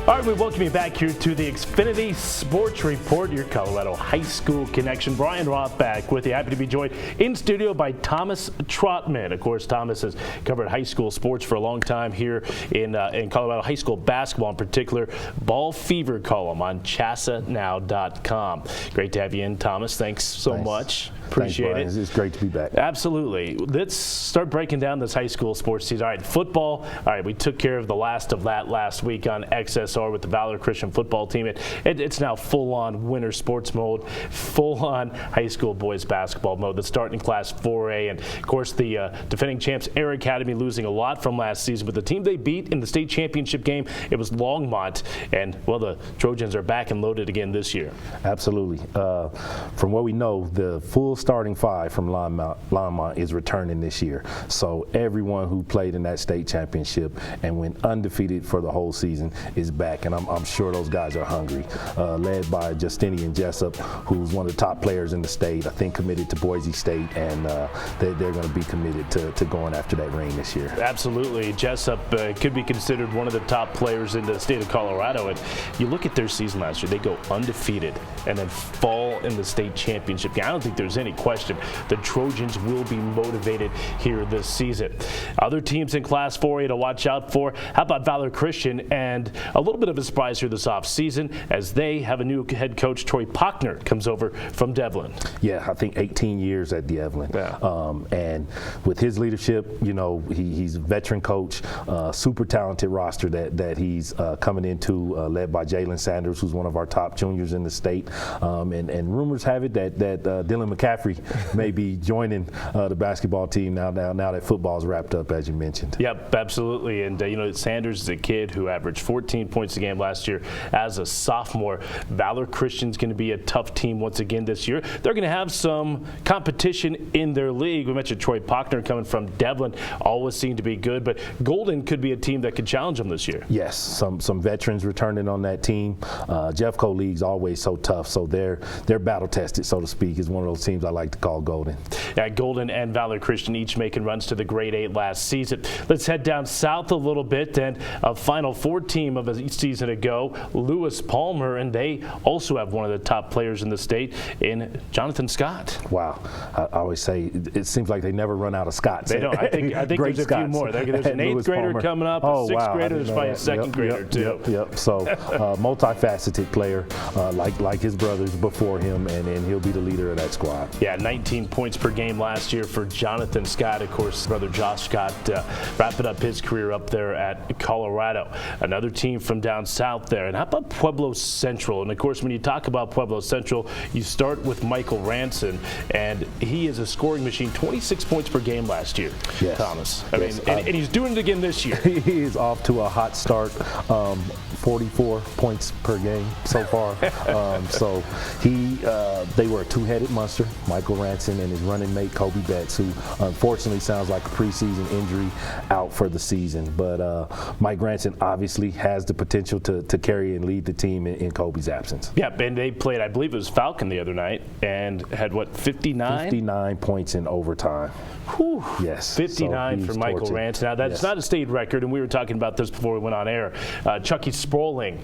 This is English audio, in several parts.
All right, we welcome you back here to the Xfinity Sports Report, your Colorado high school connection. Brian Roth back with you. Happy to be joined in studio by Thomas Trotman. Of course, Thomas has covered high school sports for a long time here in Colorado, high school basketball in particular. Ball Fever column on ChasaNow.com. Great to have you in, Thomas. Thanks so much. Appreciate it. It's great to be back. Absolutely. Let's start breaking down this high school sports season. All right, football. All right, we took care of the last of that last week on XSR with the Valor Christian football team. It's now full-on winter sports mode, full-on high school boys basketball mode. That's starting in Class 4A. And, of course, the defending champs Air Academy losing a lot from last season. But the team they beat in the state championship game, it was Longmont. And, well, the Trojans are back and loaded again this year. Absolutely. From what we know, the full starting five from Longmont is returning this year. So everyone who played in that state championship and went undefeated for the whole season is back. And I'm sure those guys are hungry. Led by Justinian Jessup, who's one of the top players in the state, I think committed to Boise State, and they're going to be committed to going after that ring this year. Absolutely. Jessup could be considered one of the top players in the state of Colorado. And you look at their season last year, they go undefeated and then fall in the state championship game. I don't think there's any question the Trojans will be motivated here this season. Other teams in Class 4A to watch out for. How about Valor Christian? And a little bit of a surprise here this offseason as they have a new head coach. Troy Pochner comes over from Devlin. Yeah, I think 18 years at Devlin. Yeah. And with his leadership, you know, he's a veteran coach, super talented roster that he's coming into, led by Jalen Sanders, who's one of our top juniors in the state. And rumors have it that Dylan McCaffrey may be joining the basketball team now that football's wrapped up, as you mentioned. Yep, absolutely. And, you know, Sanders is a kid who averaged 14 points a game last year as a sophomore. Valor Christian's going to be a tough team once again this year. They're going to have some competition in their league. We mentioned Troy Pochner coming from Devlin, always seemed to be good, but Golden could be a team that could challenge them this year. Yes, some veterans returning on that team. Jeffco League's always so tough, so they're battle tested, so to speak, is one of those teams I like to call Golden. Yeah, Golden and Valor Christian each making runs to the grade 8 last season. Let's head down south a little bit, and a Final Four team of a season ago, Lewis Palmer, and they also have one of the top players in the state in Jonathan Scott. Wow. I always say it seems like they never run out of Scotts. They don't. I think there's a few more. There's an 8th grader Palmer coming up, a 6th grader, there's probably a 2nd grader too. Yep. So multifaceted player like his brothers before him, and he'll be the leader of that squad. Yeah, 19 points per game last year for Jonathan Scott. Of course, brother Josh Scott wrapping up his career up there at Colorado. Another team from down south there. And how about Pueblo Central? And of course, when you talk about Pueblo Central, you start with Michael Ranson, and he is a scoring machine. 26 points per game last year, yes. Thomas. I mean, and he's doing it again this year. He is off to a hot start. 44 points per game so far. So they were a two-headed monster, Michael Ranson and his running mate Kobe Betts, who unfortunately sounds like a preseason injury out for the season. But Mike Ranson obviously has the potential to carry and lead the team in Kobe's absence. Yeah, and they played, I believe it was Falcon the other night, and had what, 59? 59 points in overtime. Whew. Yes. 59 for Michael Ranson. Now, that's not a state record, and we were talking about this before we went on air. Chucky Sproling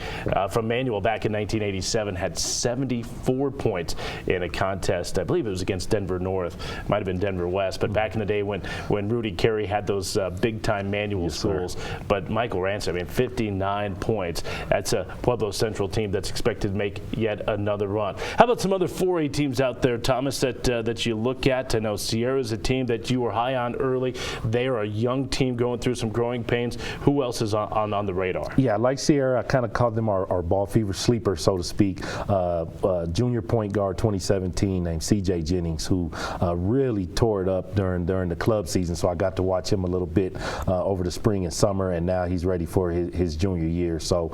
from Manual back in 1987 had 74 points in a contest. I believe it was against Denver North. Might have been Denver West, but back in the day when Rudy Carey had those big-time Manual schools. But Michael Ranson, I mean, 59 points. That's a Pueblo Central team that's expected to make yet another run. How about some other 4A teams out there, Thomas, that you look at? I know Sierra's a team that you were high on early. They are a young team going through some growing pains. Who else is on the radar? Yeah, like Sierra, I kind of called them our ball fever sleeper, so to speak. Junior point guard 2017 named C.J. Jennings, who really tore it up during the club season, so I got to watch him a little bit over the spring and summer, and now he's ready for his junior year. So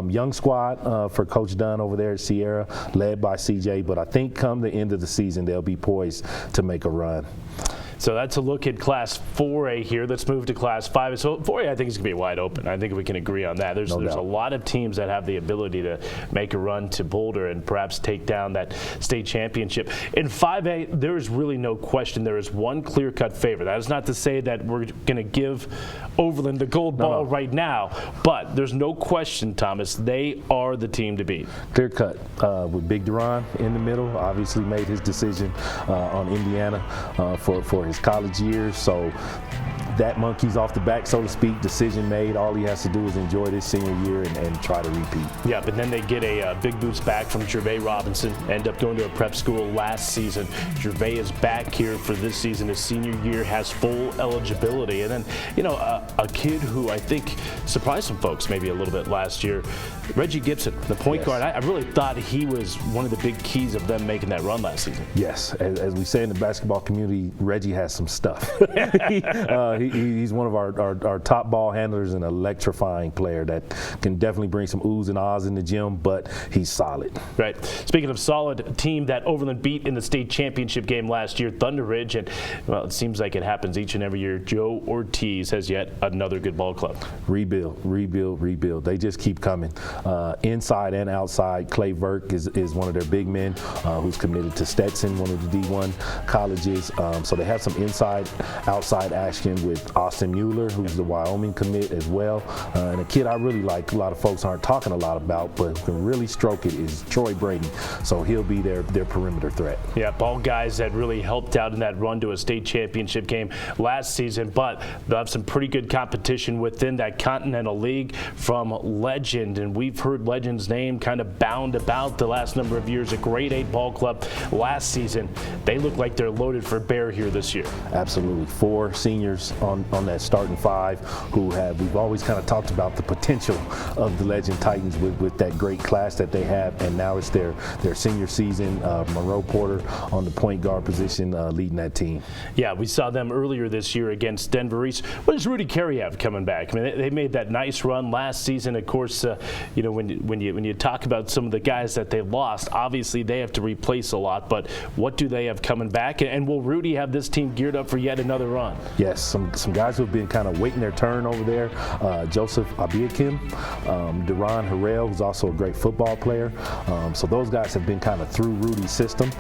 young squad for Coach Dunn over there at Sierra, led by C.J., but I think come the end of the season, they'll be poised to make a run. So that's a look at Class 4A here. Let's move to Class 5. So 4A, I think, is going to be wide open. I think we can agree on that. There's a lot of teams that have the ability to make a run to Boulder and perhaps take down that state championship. In 5A, there is really no question. There is one clear-cut favorite. That is not to say that we're going to give Overland the gold ball right now, but there's no question, Thomas, they are the team to beat. Clear-cut with Big Duran in the middle. Obviously made his decision on Indiana for his college years. So that monkey's off the back, so to speak. Decision made. All he has to do is enjoy this senior year and try to repeat. Yeah, but then they get a big boost back from Gervais Robinson. End up going to a prep school last season. Gervais is back here for this season. His senior year has full eligibility. And then, you know, a kid who I think surprised some folks maybe a little bit last year, Reggie Gibson, the point guard. I really thought he was one of the big keys of them making that run last season. Yes, as we say in the basketball community, Reggie has some stuff. He's one of our top ball handlers and electrifying player that can definitely bring some oohs and ahs in the gym, but he's solid. Right. Speaking of solid, team that Overland beat in the state championship game last year, Thunder Ridge, and well, it seems like it happens each and every year. Joe Ortiz has yet another good ball club. Rebuild. They just keep coming. Inside and outside, Clay Verk is one of their big men who's committed to Stetson, one of the D1 colleges. So they have some inside, outside action with Austin Mueller, who's the Wyoming commit as well. And a kid I really like, a lot of folks aren't talking a lot about, but who can really stroke it is Troy Brady. So he'll be their perimeter threat. Yeah, all guys that really helped out in that run to a state championship game last season, but they'll have some pretty good competition within that Continental League from Legend. And we've heard Legend's name kind of bound about the last number of years. A grade 8 ball club last season. They look like they're loaded for bear here this year. Absolutely. 4 seniors on that starting 5 who we've always kind of talked about the potential of the Legend Titans with that great class that they have, and now it's their senior season. Monroe Porter on the point guard position leading that team. Yeah, we saw them earlier this year against Denver East. What does Rudy Carey have coming back? I mean, they made that nice run last season. Of course, you know, when you talk about some of the guys that they lost, obviously they have to replace a lot, but what do they have coming back? And will Rudy have this team geared up for yet another run? Yes, some guys who have been kind of waiting their turn over there. Joseph Abiakim, Duran Harrell, who's also a great football player. So those guys have been kind of through Rudy's system.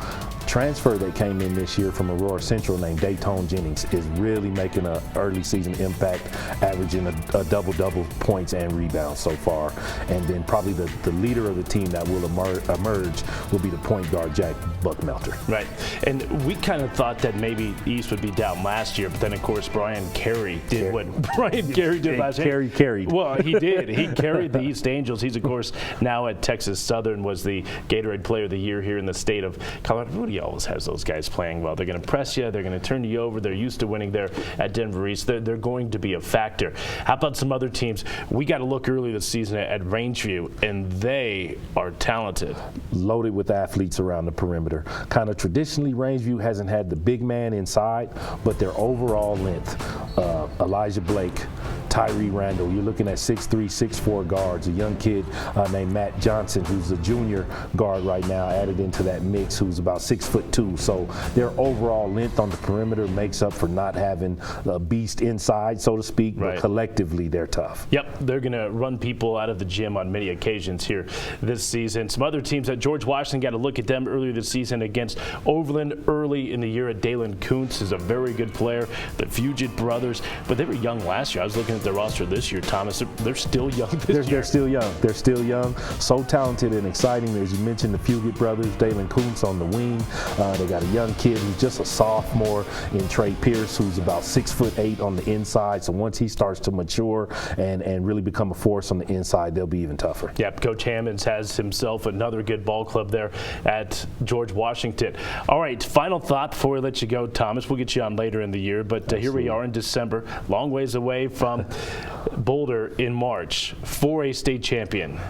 Transfer that came in this year from Aurora Central named Dayton Jennings is really making an early season impact, averaging a double-double points and rebounds so far. And then probably the leader of the team that will emerge will be the point guard, Jack Buckmelter. Right. And we kind of thought that maybe East would be down last year, but then, of course, Brian Carey did what Brian Carey did last year. Carried. Well, he did. He carried the East Angels. He's, of course, now at Texas Southern, was the Gatorade Player of the Year here in the state of Colorado. Rudy always has those guys playing well. They're going to press you. They're going to turn you over. They're used to winning there at Denver East. They're going to be a factor. How about some other teams? We got to look early this season at Rangeview, and they are talented. Loaded with athletes around the perimeter. Kind of traditionally, Rangeview hasn't had the big man inside, but their overall length, Elijah Blake, Tyree Randall, you're looking at 6'3", 6'4" guards. A young kid named Matt Johnson, who's a junior guard right now, added into that mix, who's about 6'2". So their overall length on the perimeter makes up for not having a beast inside, so to speak, right. But collectively they're tough. Yep, they're going to run people out of the gym on many occasions here this season. Some other teams that George Washington got a look at them earlier this season against Overland early in the year. Dalen Kuntz is a very good player. The Fugit brothers, but they were young last year. I was looking at their roster this year, Thomas. They're still young this year. They're still young. They're still young. So talented and exciting. As you mentioned, the Fugit brothers, Dalen Kuntz on the wing. They got a young kid who's just a sophomore in Trey Pierce, who's about 6'8" on the inside. So once he starts to mature and really become a force on the inside, they'll be even tougher. Yep, Coach Hammonds has himself another good ball club there at George Washington. All right, final thought before we let you go, Thomas. We'll get you on later in the year, but here we are in December, long ways away from Boulder in March, 4A state champion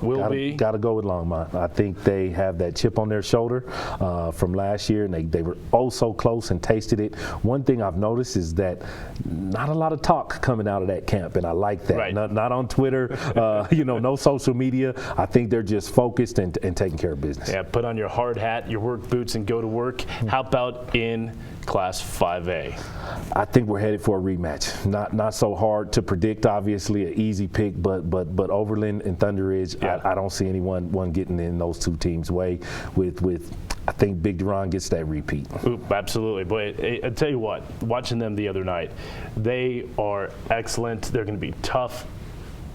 will be. Got to go with Longmont. I think they have that chip on their shoulder from last year, and they were oh so close and tasted it. One thing I've noticed is that not a lot of talk coming out of that camp, and I like that. Right. Not on Twitter, no social media. I think they're just focused and taking care of business. Yeah, put on your hard hat, your work boots, and go to work. How about in Class 5A? I think we're headed for a rematch. Not so hard to predict, obviously, an easy pick, but Overland and Thunder Ridge, yeah. I don't see anyone getting in those two teams' way with I think Big Duran gets that repeat. Oop, absolutely. But I tell you what, watching them the other night, they are excellent. They're going to be tough.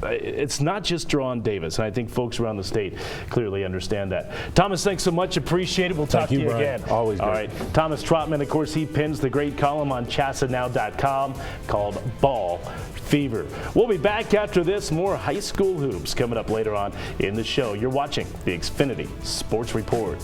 It's not just Deron Davis, and I think folks around the state clearly understand that. Thomas, thanks so much. Appreciate it. We'll talk to you again. Always. All right. Thomas Trotman, of course, he pins the great column on ChasaNow.com called Ball Fever. We'll be back after this. More high school hoops coming up later on in the show. You're watching the Xfinity Sports Report.